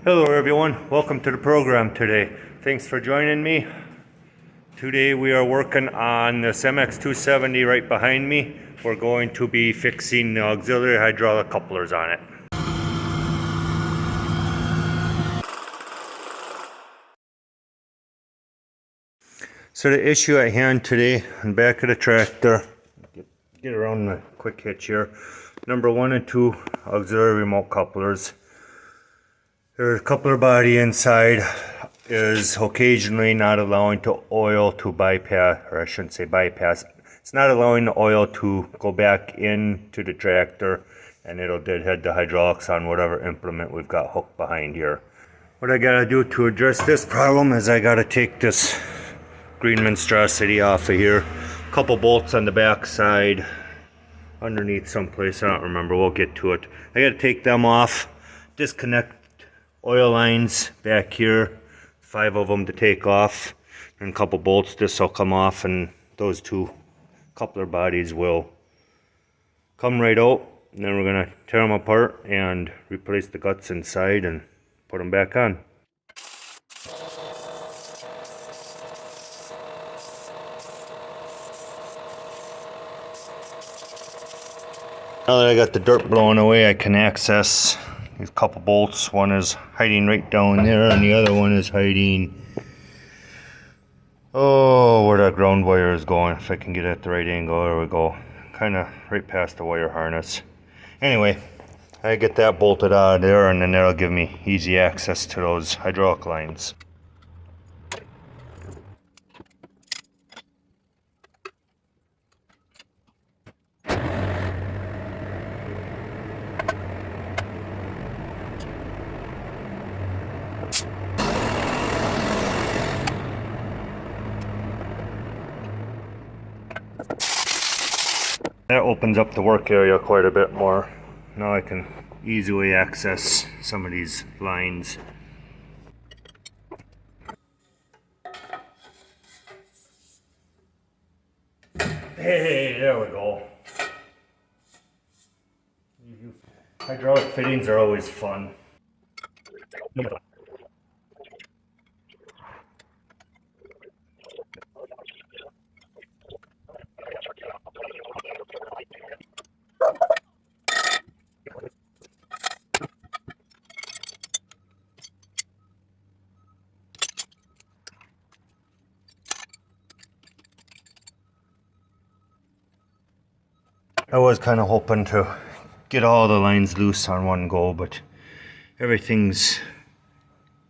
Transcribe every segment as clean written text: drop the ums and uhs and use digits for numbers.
Hello everyone, welcome to the program today. Thanks for joining me. Today we are working on this MX270 right behind me. We're going to be fixing the auxiliary hydraulic couplers on it. So the issue at hand today on the back of the tractor, get around the quick hitch here. Number 1 and 2 auxiliary remote couplers. Their coupler body inside is occasionally not allowing the oil to bypass, or I shouldn't say bypass, it's not allowing the oil to go back into the tractor, and it'll deadhead the hydraulics on whatever implement we've got hooked behind here. What I gotta do to address this problem is I gotta take this green monstrosity off of here. A couple bolts on the back side, underneath someplace, I don't remember, we'll get to it. I gotta take them off, disconnect oil lines back here, 5 of them to take off, and a couple bolts. This will come off, and those 2 coupler bodies will come right out, and then we're gonna tear them apart and replace the guts inside and put them back on. Now that I got the dirt blown away, I can access these couple bolts. One is hiding right down there, and the other one is hiding, where that ground wire is going. If I can get it at the right angle, there we go. Kind of right past the wire harness. Anyway, I get that bolted out of there, and then that'll give me easy access to those hydraulic lines. That opens up the work area quite a bit more. Now I can easily access some of these lines. Hey, there we go. Hydraulic fittings are always fun. I was kind of hoping to get all the lines loose on one go, but everything's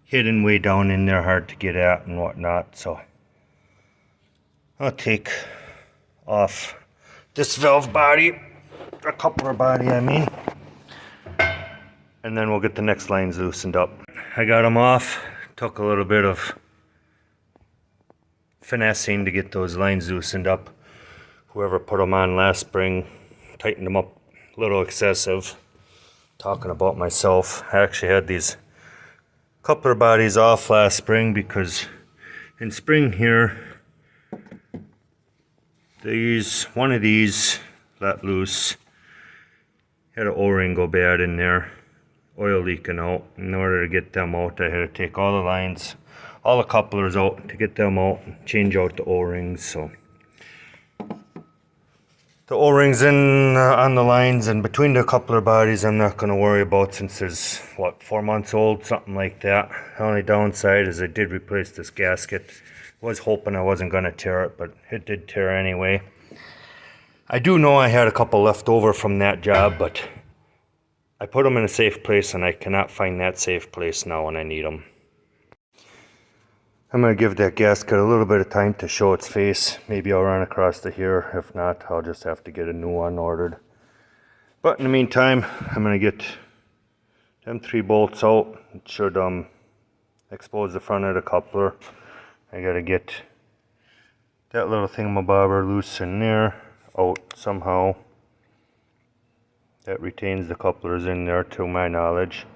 hidden way down in there, hard to get at and whatnot, so I'll take off this valve body, a coupler body I mean, and then we'll get the next lines loosened up. I got them off, took a little bit of finessing to get those lines loosened up. Whoever put them on last spring tightened them up a little excessive. Talking about myself, I actually had these coupler bodies off last spring because in spring here, one of these let loose, had an O-ring go bad in there, oil leaking out. In order to get them out, I had to take all the lines, all the couplers out to get them out and change out the O-rings. So the O-rings on the lines and between the coupler bodies I'm not going to worry about, since there's, 4 months old, something like that. The only downside is I did replace this gasket. Was hoping I wasn't going to tear it, but it did tear anyway. I do know I had a couple left over from that job, but I put them in a safe place, and I cannot find that safe place now when I need them. I'm going to give that gasket a little bit of time to show its face. Maybe I'll run across to here. If not, I'll just have to get a new one ordered. But in the meantime, I'm going to get them 3 bolts out. It should expose the front of the coupler. I got to get that little thingamabobber loose in there, out somehow. That retains the couplers in there to my knowledge.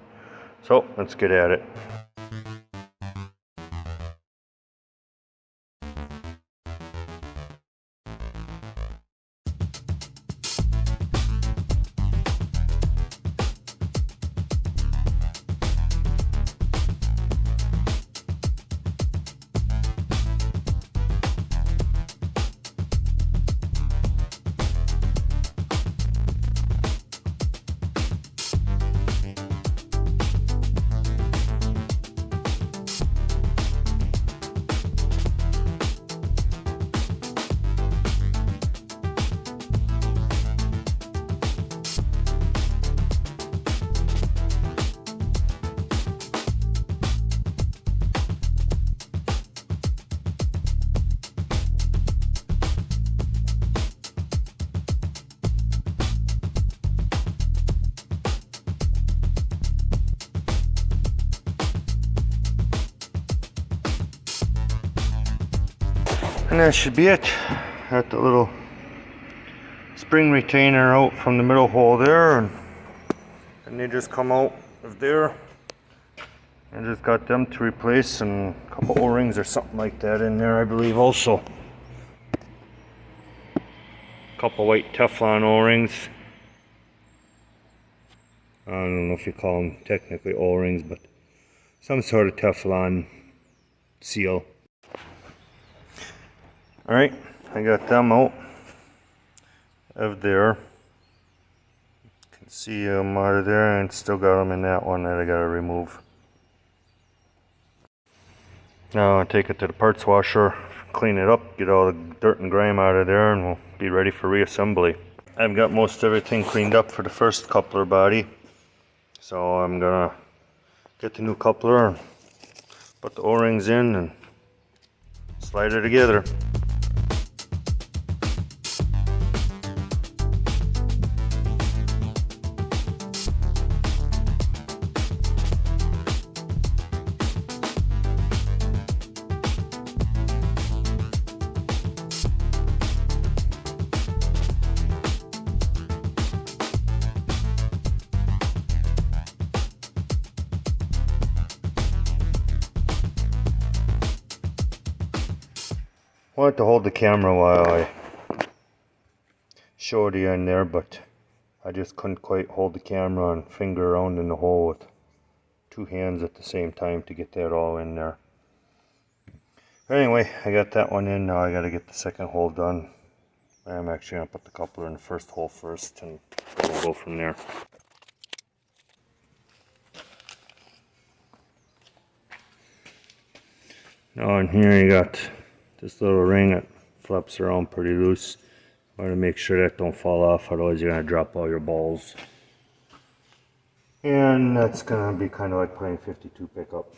So let's get at it. And that should be it. Got the little spring retainer out from the middle hole there, and they just come out of there. I just got them to replace, and a couple O-rings or something like that in there, I believe also. A couple white Teflon O-rings. I don't know if you call them technically O-rings, but some sort of Teflon seal. Alright, I got them out of there. You can see them out of there, and still got them in that one that I gotta remove. Now I'll take it to the parts washer, clean it up, get all the dirt and grime out of there, and we'll be ready for reassembly. I've got most everything cleaned up for the first coupler body, so I'm gonna get the new coupler and put the O-rings in and slide it together. I wanted to hold the camera while I showed you in there, but I just couldn't quite hold the camera and finger around in the hole with two hands at the same time to get that all in there. Anyway, I got that one in. Now I got to get the second hole done. I'm actually going to put the coupler in the first hole first, and we'll go from there. Now in here you got this little ring that flaps around pretty loose. I want to make sure that don't fall off, otherwise you're going to drop all your balls. And that's going to be kind of like playing 52 pickup.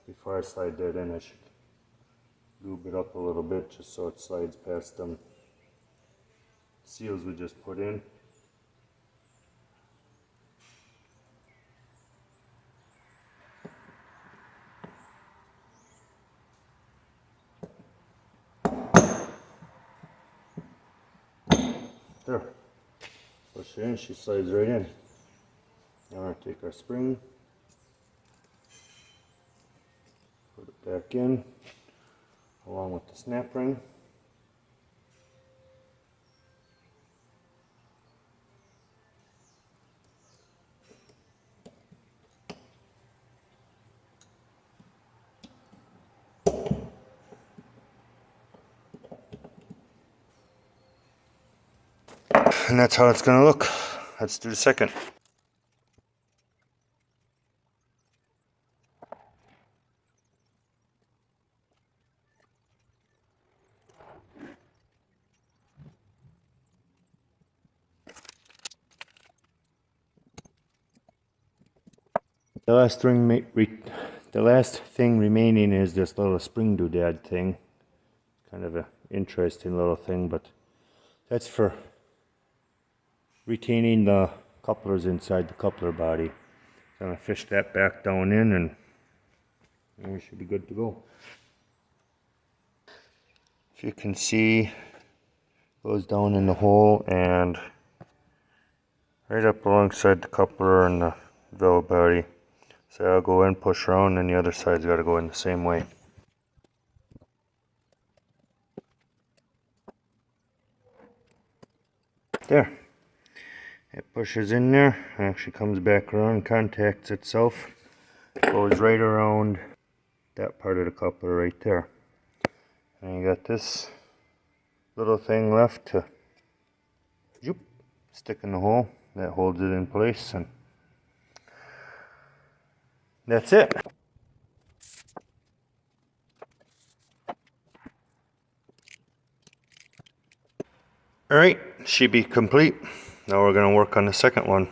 Before I slide that in, I should lube it up a little bit just so it slides past them seals we just put in. There. Push it in, she slides right in. Now I take our spring, put it back in, along with the snap ring. And that's how it's going to look. Let's do the second. The last thing remaining is this little spring doodad thing. Kind of an interesting little thing, but that's for retaining the couplers inside the coupler body. So I'm going to fish that back down in, and we should be good to go. If you can see, it goes down in the hole and right up alongside the coupler and the valve body. So I'll go in, push around, and the other side's got to go in the same way. There. It pushes in there, actually comes back around, contacts itself, goes right around that part of the coupler right there. And you got this little thing left to stick in the hole that holds it in place, and that's it. Alright, should be complete. Now we're going to work on the second one.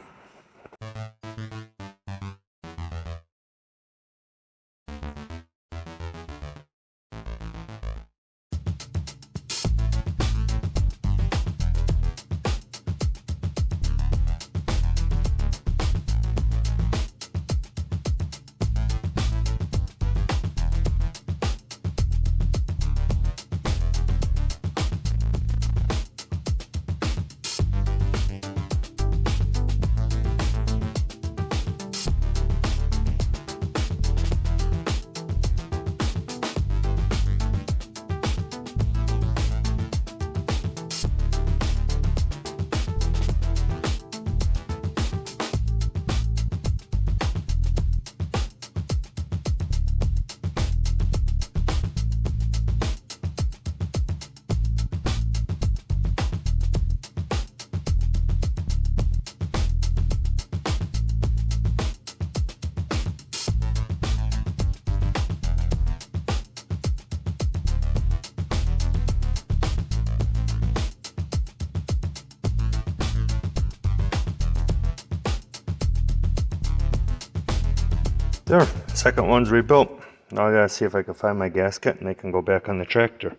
There, second one's rebuilt. Now I gotta see if I can find my gasket and they can go back on the tractor.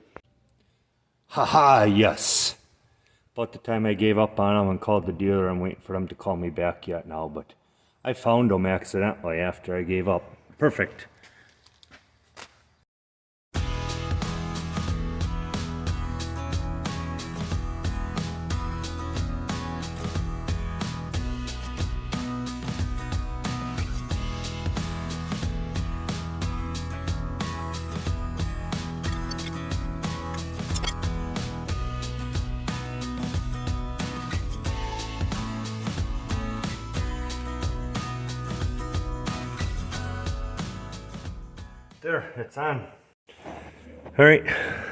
Haha, yes. About the time I gave up on them and called the dealer, I'm waiting for them to call me back yet now, but I found them accidentally after I gave up. Perfect. There, it's on. Alright,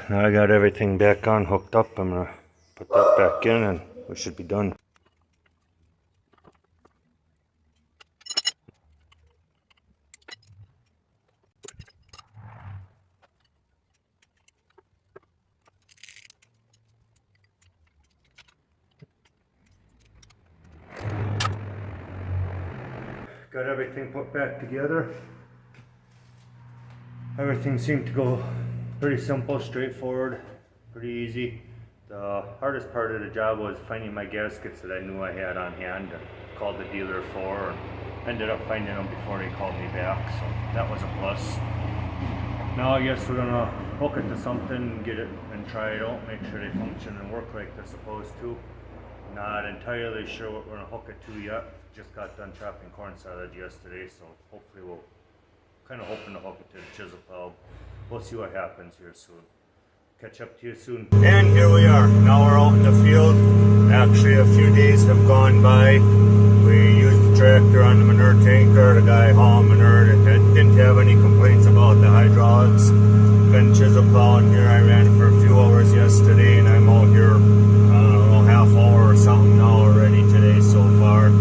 now I got everything back on, hooked up. I'm gonna put that back in and we should be done. Got everything put back together. Everything seemed to go pretty simple, straightforward, pretty easy. The hardest part of the job was finding my gaskets that I knew I had on hand and called the dealer for, and ended up finding them before they called me back, so that was a plus. Now I guess we're gonna hook it to something, get it and try it out, make sure they function and work like they're supposed to. Not entirely sure what we're gonna hook it to yet. Just got done chopping corn silage yesterday, so hopefully we'll kind of hoping to hook it to the chisel plow. We'll see what happens here soon. Catch up to you soon. And here we are. Now we're out in the field. Actually, a few days have gone by. We used the tractor on the manure tanker. The guy hauling manure didn't have any complaints about the hydraulics. Been chisel plowing here. I ran for a few hours yesterday, and I'm out here, I don't know, half hour or something now already today so far.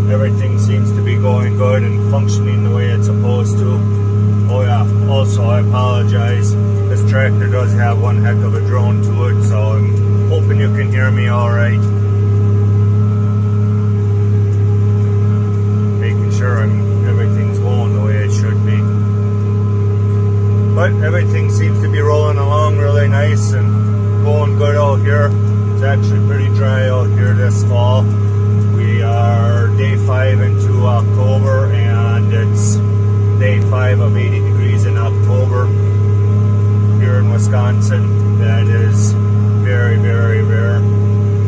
Everything seems to be going good and functioning the way it's supposed to. Oh yeah, also I apologize. This tractor does have one heck of a drone to it, so I'm hoping you can hear me alright. Making sure everything's going the way it should be. But everything seems to be rolling along really nice and going good out here. It's actually pretty dry out here this fall. We are day 5 into October, and it's day 5 of 80 degrees in October here in Wisconsin. That is very, very rare.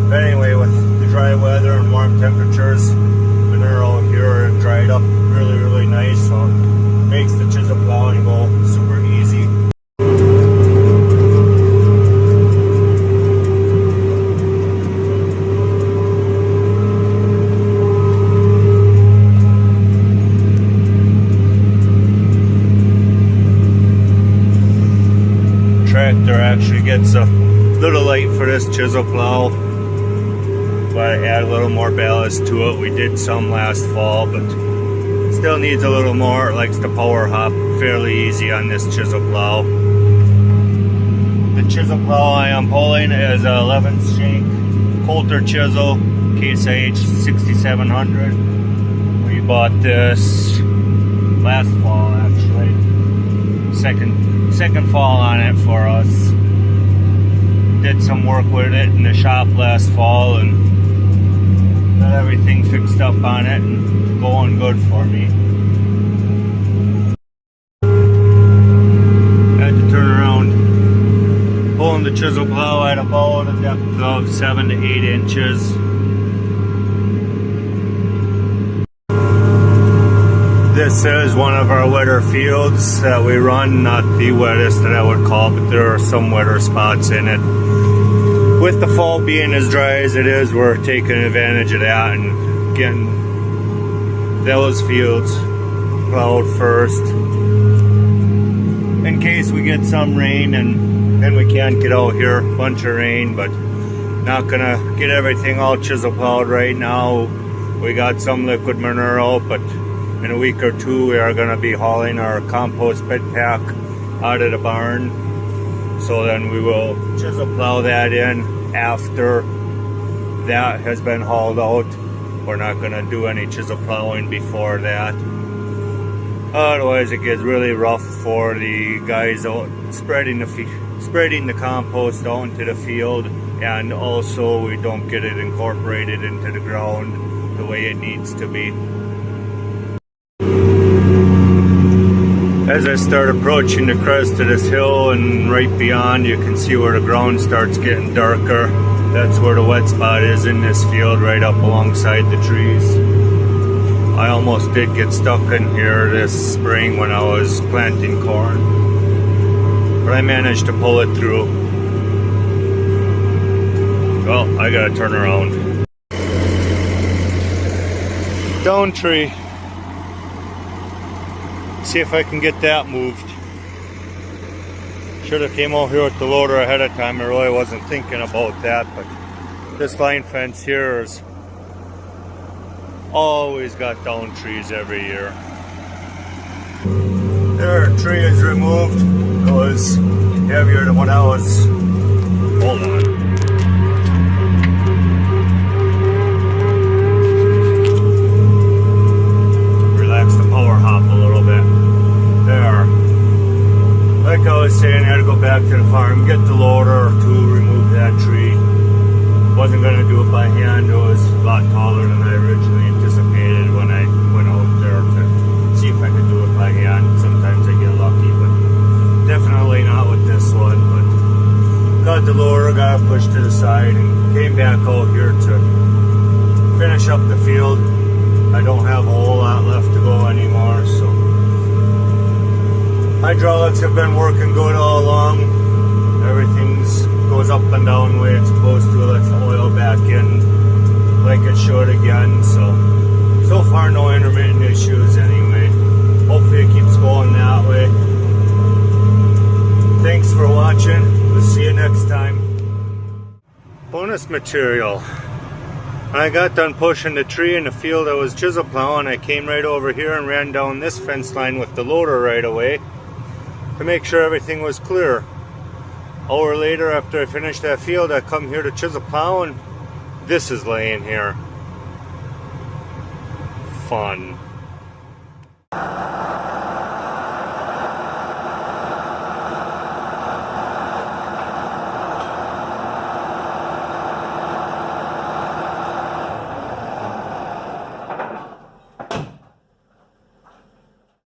But anyway, with the dry weather and warm temperatures, manure out here dried up really, really nice, so it makes the chisel plowing go super easy. Tractor actually gets a little light for this chisel plow, but add a little more ballast to it. We did some last fall, but still needs a little more. It likes to power hop fairly easy on this chisel plow. The chisel plow I am pulling is a 11th shank Coulter chisel, Case IH 6700. We bought this last fall actually. Second fall on it for us. Did some work with it in the shop last fall and got everything fixed up on it and going good for me. Had to turn around. Pulling the chisel plow at about a depth of 7 to 8 inches. This is one of our wetter fields that we run, not the wettest that I would call, but there are some wetter spots in it. With the fall being as dry as it is, we're taking advantage of that and getting those fields plowed first. In case we get some rain and we can't get out here, a bunch of rain, but not gonna get everything all chisel plowed right now. We got some liquid manure out, but in a week or two we are going to be hauling our compost bed pack out of the barn, so then we will chisel plow that in after that has been hauled out. We're not going to do any chisel plowing before that. Otherwise it gets really rough for the guys out spreading the compost out into the field, and also we don't get it incorporated into the ground the way it needs to be. As I start approaching the crest of this hill and right beyond, you can see where the ground starts getting darker. That's where the wet spot is in this field, right up alongside the trees. I almost did get stuck in here this spring when I was planting corn, but I managed to pull it through. Well, I gotta turn around. Down tree. See if I can get that moved. Should have came out here with the loader ahead of time. I really wasn't thinking about that, but this line fence here is always got down trees every year. There, a tree is removed. It was heavier than what I was. Hold on. Relax the power hop a little bit. There. Like I was saying, I had to go back to the farm, get the loader to remove that tree. Wasn't going to do it by hand. It was a lot taller than I originally anticipated when I went out there to see if I could do it by hand. Sometimes I get lucky, but definitely not with this one. But got the loader, got it pushed to the side, and came back out here to finish up the field. I don't have a whole lot left to go anymore, so hydraulics have been working good all along. Everything's goes up and down the way it's supposed to. Lets the oil back in like it should again. So far no intermittent issues anyway. Hopefully it keeps going that way. Thanks for watching. We'll see you next time. Bonus material. When I got done pushing the tree in the field I was chisel plowing, I came right over here and ran down this fence line with the loader right away to make sure everything was clear. Hour later, after I finished that field, I come here to chisel plow and this is laying here. Fun.